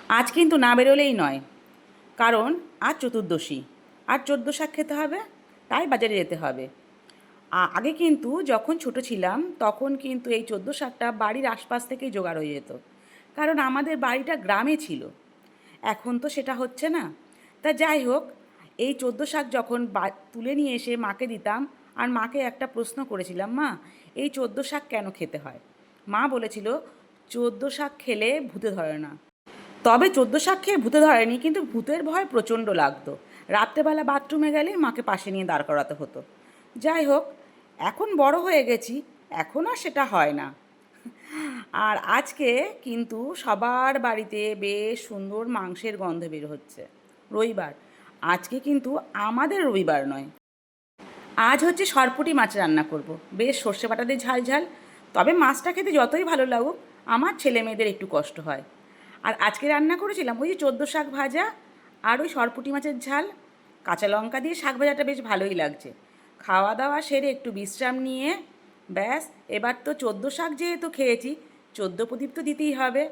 আজ কিন্তু না বেরোলেই নয়, কারণ আজ চতুর্দশী। আর 14 শাক খেতে হবে, তাই বাজারে যেতে হবে। আগে কিন্তু যখন ছোট ছিলাম তখন কিন্তু এই 14 শাকটা বাড়ির আশপাশ থেকেই জোগাড় হয়ে যেত, কারণ আমাদের বাড়িটা গ্রামে ছিল। এখন তো সেটা হচ্ছে না। তা যাই হোক, এই 14 শাক যখন তুলে নিয়ে এসে মাকে দিতাম, আর মাকে একটা প্রশ্ন করেছিলাম, মা এই 14 শাক কেন খেতে হয়? মা বলেছিল 14 শাক খেলে ভূতে ধরে না। তবে 14 শাক খেয়ে ভূতে ধরেনি, কিন্তু ভূতের ভয় প্রচণ্ড লাগতো। রাত্রেবেলা বাথরুমে গেলে মাকে পাশে নিয়ে দাঁড় করাতে হতো। যাই হোক, এখন বড় হয়ে গেছি, এখন আর সেটা হয় না। আর আজকে কিন্তু সবার বাড়িতে বেশ সুন্দর মাংসের গন্ধ বের হচ্ছে। রবিবার, আজকে কিন্তু আমাদের রবিবার নয়, আজ হচ্ছে সরপুঁটি মাছ রান্না করব। বেশ সর্ষে বাটা দিয়ে ঝাল ঝাল। তবে মাছটা খেতে যতই ভালো লাগুক, আমার ছেলে মেয়েদের একটু কষ্ট হয়। আর আজকে রান্না করেছিলাম ওই যে 14 শাক ভাজা, আর ওই সরপুঁটি মাছের ঝাল। কাঁচা লঙ্কা দিয়ে শাক ভাজাটা বেশ ভালোই লাগছে। খাওয়া দাওয়া সেরে একটু বিশ্রাম নিয়ে ব্যাস, এবার তো 14 শাক যেহেতু খেয়েছি, 14 প্রদীপ তো দিতেই হবে।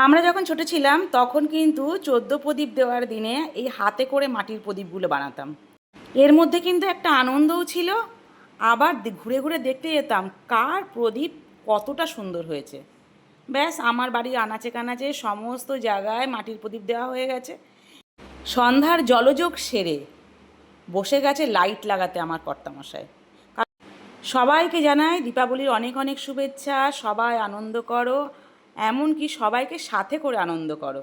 আমরা যখন ছোট ছিলাম তখন কিন্তু 14 প্রদীপ দেওয়ার দিনে এই হাতে করে মাটির প্রদীপগুলো বানাতাম। এর মধ্যে কিন্তু একটা আনন্দও ছিল। আবার ঘুরে ঘুরে দেখতে যেতাম কার প্রদীপ কতটা সুন্দর হয়েছে। ব্যাস, আমার বাড়ির আনাচে কানাচে সমস্ত জায়গায় মাটির প্রদীপ দেওয়া হয়ে গেছে। সন্ধ্যার জলযোগ সেরে বসে গেছে লাইট লাগাতে আমার কর্তামশাই। সবাইকে জানাই দীপাবলির অনেক অনেক শুভেচ্ছা। সবাই আনন্দ করো, এমনকি সবাইকে সাথে করে আনন্দ করো।